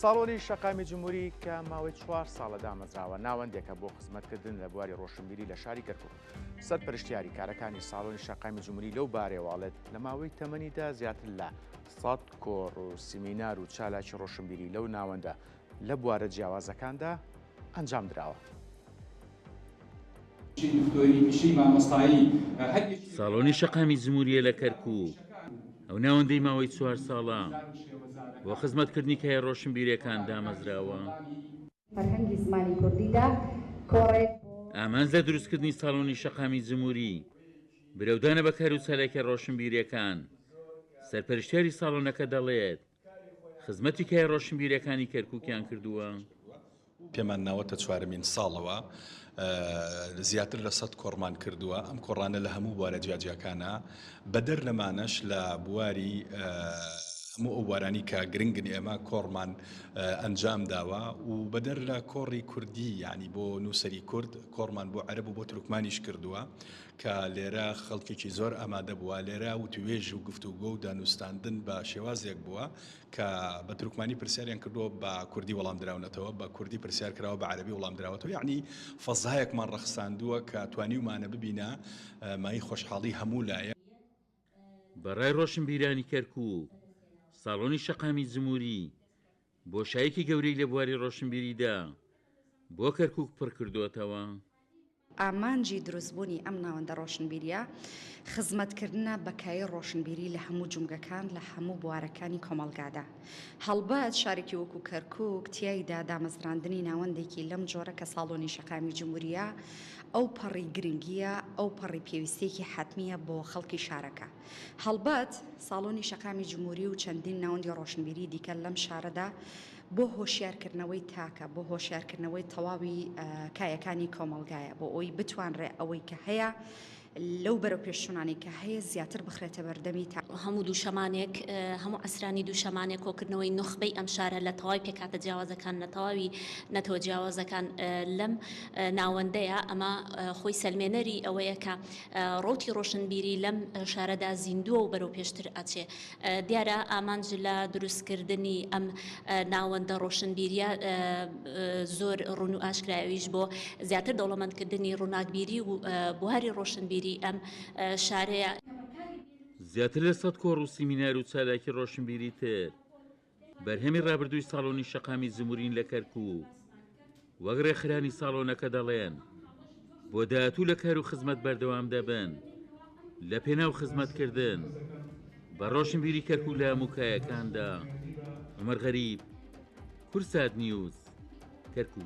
ساڵۆنی شەقامی جمهوری کە ماوەی 4 ساڵە دامەزراوە ناوەندێکە بۆ خزمەتکردن لە بواری ڕۆشنبیری لە شاری کەرکووک. سەرپەرشتیاری کارەکانی ساڵۆنی شەقامی جمهوری لەو بارێواڵێت لە ماوەی تەمەنیدا زیاتر لە 100 کۆڕ و سیمینار و چالاکی ڕۆشنبیری لەو ناوەندە لە بوارە جیاوازەکاندا ئەنجام درراوە. ساڵۆنی شەقامی جمهوریە لە کەرکووک ئەو ناوەندەی ماوەی 4 ساڵە بۆ خزمەتکردنی کای ڕۆشنبیریەکان دامەزراوە. فەرهەنگی زمانی کوردیدا کۆڕێک ئامانج لە دروستکردنی ساڵۆنی شەقامی جمهوری برەودانە بەکار و چالاکی ڕۆشنبیریەکان. سەرپەرشتیاری ساڵۆنەکە دەڵێت خزمەتی کای ڕۆشنبیریەکانی کەرکووکیان کردووە. پێمان ناوەتە چوارمین ساڵەوە زیاتر لە 100 کۆڕمان کردووە. ئەم کۆڕانە لە هەموو بوارە جیاجیەکانە بەدەر لەمانەش لە بواری هەموو ئەو بوارانی کە گرنگن ئێمە کۆڕمان ئەنجام داوە و بەدەر لە کۆڕی کوردی یعنی بۆ نووسری کورد کۆڕمان بۆ عەرەب و بۆ تورکمانیش کردووە کە لێرە خەڵکێکی زۆر ئامادە بووە. لێرە و توێژ و گفتوگۆ و دانوستاندن بە شێوازێک بووە کە بە تورکمانی پرسیاریان کردووە بە کوردی وەڵام دراونەتەوە، بە کوردی پرسیار کراوە بە عەرەبی وەڵام دراوەتەوە. یعنی فەزایەکمان ڕەخساندووە کە توانیومانە ببینە مای خۆشحاڵی هەموو لایە. بەڕای ڕۆشنبیرانی کەرکووک ساڵۆنی شەقامی جمهوری بۆشایەکی گەورەی لە بواری ڕۆشنبیریدا بۆ کەرکووک پڕ کردووەتەوە. ئامانجی دروستبوونی ئەم ناوەندە ڕۆشنبیریە خزمەتکردنە بەکای ڕۆشنبیری لە هەموو جومگەکان لە هەموو بوارەکانی کۆمەڵگادا. هەڵبەت شارێکی وەکو کەرکووک تیایدا دامەزراندنی ناوەندێکی لەم جۆرە کە ساڵۆنی شەقامی جمهوریە ئەو پەڕی گرنگیە، ئەو پەڕی پێویستێکی حتمیە بۆ خەڵکی شارەکە. هەڵبەت ساڵۆنی شەقامی جمهوری و چەندین ناوەندی ڕۆشنبیری دیکە لەم شارەدا بۆ هۆشیارکردنەوەی تاکە، بۆ هۆشیارکردنەوەی تەواوی کایەکانی کۆمەڵگایە بۆ ئەوی بتوانرێ ئەوەی کە هەیە لەو بەرەو پێشچوونانی کە هەیە زیاتر بخرێتە بەردەمی تا هەموو دووشەمانێک هەموو ئەسرانی دووشەمانێک کۆکردنەوەی نخبەی ئەم شارە لە تەواوی پێکاتە جیاوازەکان لە تەواوی نەتەوە جیاوازەکان لەم ناوەندەیە. ئەمە خۆی سەلمێنەری ئەوەیە کە ڕۆتی ڕۆشنبیری لەم شارەدا زیندووە و بەرەو پێشتر ئەچێ. دیارە ئامانج لە دروستکردنی ئەم ناوەندە ڕۆشنبیریە زۆر ڕوون و ئاشکرایەویش بۆ زیاتر دەوڵەمەندکردنی ڕووناکبیری و بواری ڕۆشنبیری ئەم شارەیە. زیاتر لە 100 کۆڕ و سیمینار و چالاکی ڕۆشنبیری تر بەرهەمی ڕابردووی ساڵۆنی شەقامی جمهورین لە کەرکووک وەک ڕێکخرانی ساڵۆنەکە دەڵێن بۆ داهاتوو لە کار و خزمەت بەردەوام دەبن لە پێناو خزمەتکردن بە ڕۆشنبیری کەرکووک لە هەموو کایەکاندا. عومەر غەریب، کورسات نیوز، کەرکووک.